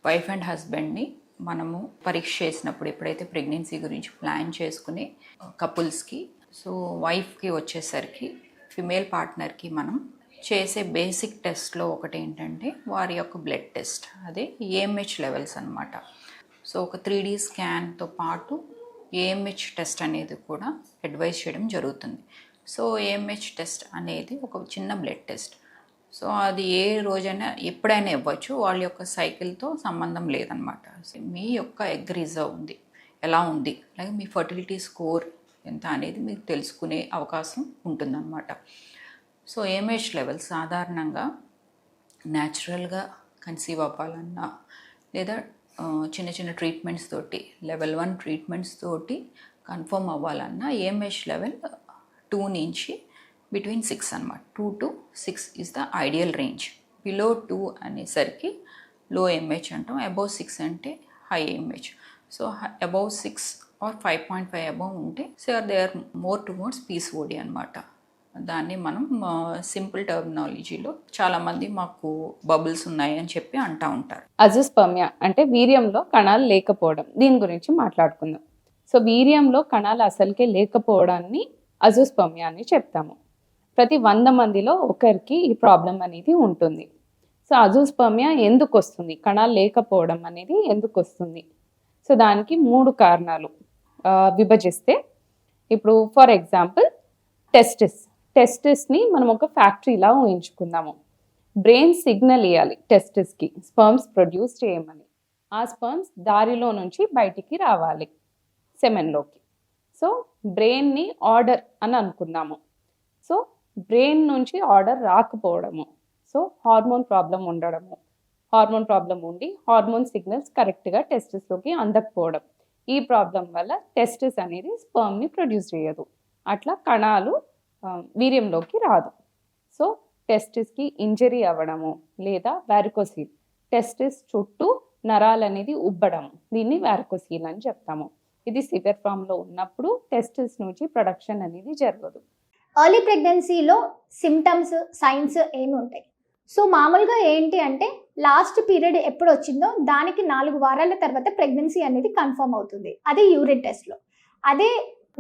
Wife and హస్బెండ్ని మనము పరీక్ష చేసినప్పుడు ఎప్పుడైతే ప్రెగ్నెన్సీ గురించి ప్లాన్ చేసుకునే కపుల్స్కి, సో వైఫ్కి వచ్చేసరికి ఫిమేల్ పార్ట్నర్కి మనం చేసే బేసిక్ టెస్ట్లో ఒకటి ఏంటంటే వారి యొక్క బ్లడ్ టెస్ట్, అదే ఏఎంహెచ్ లెవెల్స్ అనమాట. సో ఒక 3D స్కాన్తో పాటు ఏఎంహెచ్ టెస్ట్ అనేది కూడా అడ్వైజ్ చేయడం జరుగుతుంది. సో ఏఎంహెచ్ టెస్ట్ అనేది ఒక చిన్న బ్లడ్ టెస్ట్. సో అది ఏ రోజైనా ఎప్పుడైనా ఇవ్వచ్చు, వాళ్ళ యొక్క సైకిల్తో సంబంధం లేదనమాట. మీ యొక్క ఎగ్ రిజర్వ్ ఉంది ఎలా ఉంది, అలాగే మీ ఫర్టిలిటీ స్కోర్ ఎంత అనేది మీకు తెలుసుకునే అవకాశం ఉంటుందన్నమాట. సో ఏఎంహెచ్ లెవెల్స్ సాధారణంగా న్యాచురల్గా కన్సీవ్ అవ్వాలన్నా లేదా చిన్న చిన్న ట్రీట్మెంట్స్ తోటి లెవెల్ 1 ట్రీట్మెంట్స్ తోటి కన్ఫర్మ్ అవ్వాలన్నా ఏఎంహెచ్ లెవెల్ 2 నుంచి బిట్వీన్ 6 అనమాట. 2 to 6 is the ideal range. Below 2 అనేసరికి లో ఏఎంహెచ్ అంటాం, అబౌవ్ 6 అంటే high AMH. So above 6 or 5.5 above ఉంటే so they are more towards PCOD అనమాట. దాన్ని మనం సింపుల్ టర్మినాలజీలో చాలామంది మాకు బబుల్స్ ఉన్నాయి అని చెప్పి అంటూ ఉంటారు. అజోస్పర్మియా అంటే వీర్యంలో కణాలు లేకపోవడం, దీని గురించి మాట్లాడుకుందాం. సో వీర్యంలో కణాలు అసలుకే లేకపోవడాన్ని అజోస్పర్మియా అని చెప్తాము. ప్రతి 100 మందిలో ఒకరికి ఈ ప్రాబ్లం అనేది ఉంటుంది. సో అజోస్పర్మియా ఎందుకు వస్తుంది, కణాలు లేకపోవడం అనేది ఎందుకు వస్తుంది? సో దానికి 3 కారణాలు విభజిస్తే, ఇప్పుడు ఫర్ ఎగ్జాంపుల్ టెస్టిస్ని మనం ఒక ఫ్యాక్టరీలా ఊహించుకుందాము. బ్రెయిన్ సిగ్నల్ ఇవ్వాలి టెస్టిస్కి స్పర్మ్స్ ప్రొడ్యూస్ చేయమని. ఆ స్పర్మ్స్ దారిలో నుంచి బయటికి రావాలి సెమెన్లోకి. సో బ్రెయిన్ని ఆర్డర్ అని అనుకుందాము. సో బ్రెయిన్ నుంచి ఆర్డర్ రాకపోవడము, సో హార్మోన్ ప్రాబ్లం ఉండడము, హార్మోన్ ప్రాబ్లం ఉండి హార్మోన్ సిగ్నల్స్ కరెక్ట్గా టెస్టిస్లోకి అందకపోవడం, ఈ ప్రాబ్లం వల్ల టెస్టిస్ అనేది స్పర్మ్ని ప్రొడ్యూస్ చేయదు. అట్లా కణాలు వీర్యంలోకి రాదు. సో టెస్టిస్కి ఇంజరీ అవ్వడము లేదా వారికోసీల్, టెస్టిస్ చుట్టూ నరాలు అనేది ఉబ్బడం, దీన్ని వారికోసీల్ అని చెప్తాము. ఇది సివియర్ ఫామ్లో ఉన్నప్పుడు టెస్టిస్ నుంచి ప్రొడక్షన్ అనేది జరగదు. ఎర్లీ ప్రెగ్నెన్సీలో సిమ్టమ్స్, సైన్స్ ఏమి ఉంటాయి? సో మామూలుగా ఏంటి అంటే లాస్ట్ పీరియడ్ ఎప్పుడు వచ్చిందో దానికి 4 వారాల తర్వాత ప్రెగ్నెన్సీ అనేది కన్ఫర్మ్ అవుతుంది. అది యూరిన్ టెస్ట్లో. అదే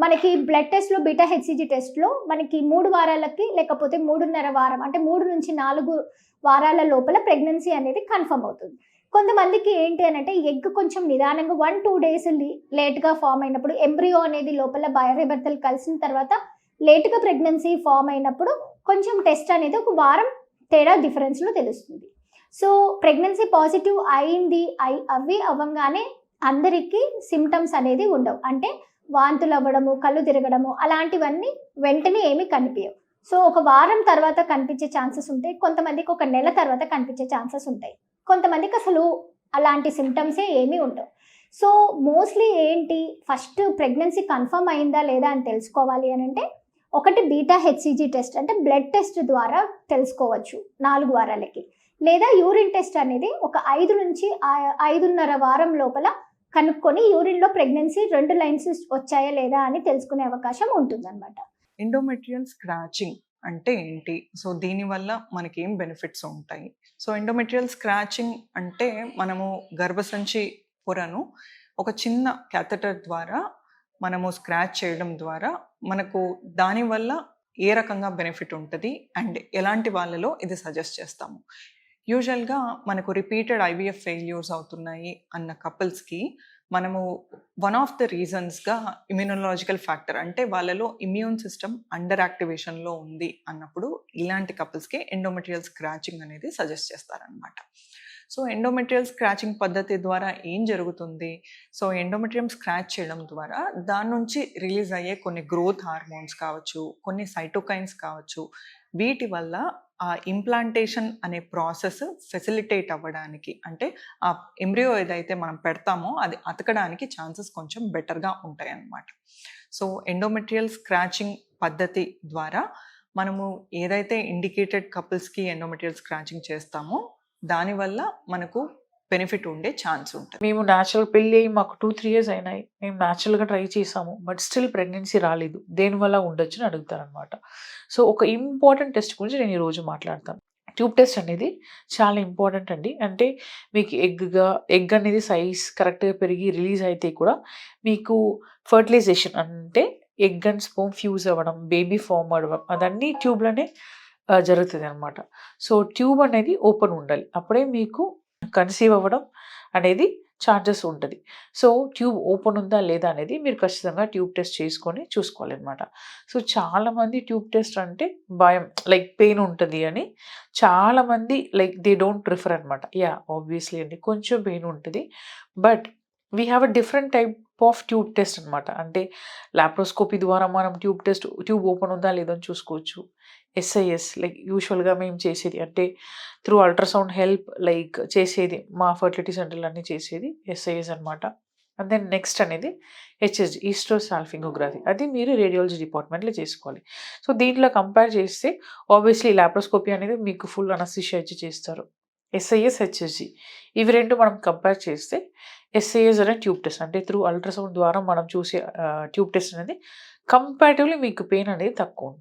మనకి బ్లడ్ టెస్ట్లో బీటా హెచ్సిజీ టెస్ట్లో మనకి 3 వారాలకి లేకపోతే 3.5 వారం అంటే 3 నుంచి 4 వారాల లోపల ప్రెగ్నెన్సీ అనేది కన్ఫర్మ్ అవుతుంది. కొంతమందికి ఏంటి అని అంటే ఎగ్ కొంచెం నిదానంగా 1-2 డేస్ లేట్గా ఫామ్ అయినప్పుడు, ఎంబ్రియో అనేది లోపల బయోరేబర్తలు కలిసిన తర్వాత లేట్గా ప్రెగ్నెన్సీ ఫామ్ అయినప్పుడు కొంచెం టెస్ట్ అనేది ఒక వారం తేడా డిఫరెన్స్లో తెలుస్తుంది. సో ప్రెగ్నెన్సీ పాజిటివ్ అయింది అవ్వంగానే అందరికీ సిమ్టమ్స్ అనేది ఉండవు. అంటే వాంతులు అవ్వడము, కళ్ళు తిరగడము అలాంటివన్నీ వెంటనే ఏమీ కనిపించవు. సో ఒక వారం తర్వాత కనిపించే ఛాన్సెస్ ఉంటాయి, కొంతమందికి ఒక నెల తర్వాత కనిపించే ఛాన్సెస్ ఉంటాయి, కొంతమందికి అసలు అలాంటి సిమ్టమ్సే ఏమీ ఉండవు. సో మోస్ట్లీ ఏంటి, ఫస్ట్ ప్రెగ్నెన్సీ కన్ఫర్మ్ అయిందా లేదా అని తెలుసుకోవాలి అని అంటే ఒకటి బీటా హెచ్సిజీ టెస్ట్ అంటే బ్లడ్ టెస్ట్ ద్వారా తెలుసుకోవచ్చు 4 వారాలకి, లేదా యూరిన్ టెస్ట్ అనేది ఒక 5 నుంచి 5.5 వారం లోపల కనుక్కొని యూరిన్లో ప్రెగ్నెన్సీ 2 లైన్స్ వచ్చాయా లేదా అని తెలుసుకునే అవకాశం ఉంటుందన్నమాట. ఎండోమెట్రియల్ స్క్రాచింగ్ అంటే ఏంటి? సో దీనివల్ల మనకి ఏం బెనిఫిట్స్ ఉంటాయి? సో ఎండోమెట్రియల్ స్క్రాచింగ్ అంటే మనము గర్భసంచి పొరను ఒక చిన్న క్యాథెటర్ ద్వారా మనము స్క్రాచ్ చేయడం ద్వారా మనకు దానివల్ల ఏ రకంగా బెనిఫిట్ ఉంటుంది అండ్ ఎలాంటి వాళ్ళలో ఇది సజెస్ట్ చేస్తాము. యూజువల్గా మనకు రిపీటెడ్ ఐవీఎఫ్ ఫెయిల్యూర్స్ అవుతున్నాయి అన్న కపుల్స్కి మనము వన్ ఆఫ్ ద రీజన్స్గా ఇమ్యూనలాజికల్ ఫ్యాక్టర్, అంటే వాళ్ళలో ఇమ్యూన్ సిస్టమ్ అండర్ యాక్టివేషన్లో ఉంది అన్నప్పుడు ఇలాంటి కపుల్స్కి ఎండోమెట్రియల్ స్క్రాచింగ్ అనేది సజెస్ట్ చేస్తారనమాట. సో ఎండోమెట్రియల్ స్క్రాచింగ్ పద్ధతి ద్వారా ఏం జరుగుతుంది? సో ఎండోమెట్రియం స్క్రాచ్ చేయడం ద్వారా దాని నుంచి రిలీజ్ అయ్యే కొన్ని గ్రోత్ హార్మోన్స్ కావచ్చు, కొన్ని సైటోకైన్స్ కావచ్చు, వీటి వల్ల ఆ ఇంప్లాంటేషన్ అనే ప్రాసెస్ ఫెసిలిటేట్ అవ్వడానికి, అంటే ఆ ఎంబ్రియో ఏదైతే మనం పెడతామో అది అతకడానికి ఛాన్సెస్ కొంచెం బెటర్గా ఉంటాయి అన్నమాట. సో ఎండోమెట్రియల్ స్క్రాచింగ్ పద్ధతి ద్వారా మనము ఏదైతే ఇండికేటెడ్ కపుల్స్కి ఎండోమెట్రియల్ స్క్రాచింగ్ చేస్తామో దానివల్ల మనకు బెనిఫిట్ ఉండే ఛాన్స్ ఉంటుంది. మేము న్యాచురల్ పెళ్ళి అయ్యి మాకు 2-3 years అయినాయి, మేము న్యాచురల్గా ట్రై చేసాము, బట్ స్టిల్ ప్రెగ్నెన్సీ రాలేదు, దేనివల్ల ఉండొచ్చు అని అడుగుతారనమాట. సో ఒక ఇంపార్టెంట్ టెస్ట్ గురించి నేను ఈరోజు మాట్లాడతాను. ట్యూబ్ టెస్ట్ అనేది చాలా ఇంపార్టెంట్ అండి. అంటే మీకు ఎగ్ అనేది సైజ్ కరెక్ట్‌గా పెరిగి రిలీజ్ అయితే కూడా మీకు ఫర్టిలైజేషన్ అంటే ఎగ్ అండ్ స్పెర్మ్ ఫ్యూజ్ అవ్వడం, బేబీ ఫార్మ్ అవ్వడం అదన్నీ ట్యూబ్‌లోనే జరుగుతదనమాట. సో, ట్యూబ్ అనేది ఓపెన్ ఉండాలి. అప్పుడే మీకు కన్సీవ్ అవ్వడం అనేది ఛాన్సెస్ ఉంటది. సో, ట్యూబ్ ఓపెన్ ఉందా లేదా అనేది మీరు ఖచ్చితంగా ట్యూబ్ టెస్ట్ చేసుకొని చూసుకోవాలనమాట. సో, చాలామంది ట్యూబ్ టెస్ట్ అంటే భయం లైక్ పెయిన్ ఉంటది అని చాలామంది లైక్ దే డోంట్ ప్రిఫర్ అనమాట. యాహ్! ఆబ్వియస్లీ అండి కొంచెం పెయిన్ ఉంటది. But we have a different type of tube test అనమాట. అంటే లాప్రోస్కోపీ ద్వారా మనం ట్యూబ్ ఓపెన్ ఉందా లేదా అని చూసుకోవచ్చు. ఎస్ఐఎస్ లైక్ యూజువల్‌గా మేము చేసేది అంటే త్రూ అల్ట్రాసౌండ్ హెల్ప్ లైక్ చేసేది మా ఫర్టిలిటీ సెంటర్‌లో అన్నీ చేసేది ఎస్ఐఎస్ అనమాట. అండ్ దెన్ నెక్స్ట్ అనేది హెచ్ఎస్జీ హిస్టోసాల్ఫింగోగ్రఫీ అది మీరు రేడియాలజీ డిపార్ట్మెంట్‌లో చేసుకోవాలి. సో, దీంట్లో కంపేర్ చేస్తే ఆబ్వియస్లీ లాప్రోస్కోపీ అనేది మీకు ఫుల్ అనస్థీషియా ఇచ్చి చేస్తారు. ఎస్ఐఎస్, హెచ్ఎస్జీ ఇవి 2 మనం కంపేర్ చేస్తే ఎస్ఐఎస్ అనే ట్యూబ్ టెస్ట్ అంటే త్రూ అల్ట్రాసౌండ్ ద్వారా మనం చూసే ట్యూబ్ టెస్ట్ అనేది కంపారిటివ్‌లీ మీకు పెయిన్ అనేది తక్కువ ఉంటుంది.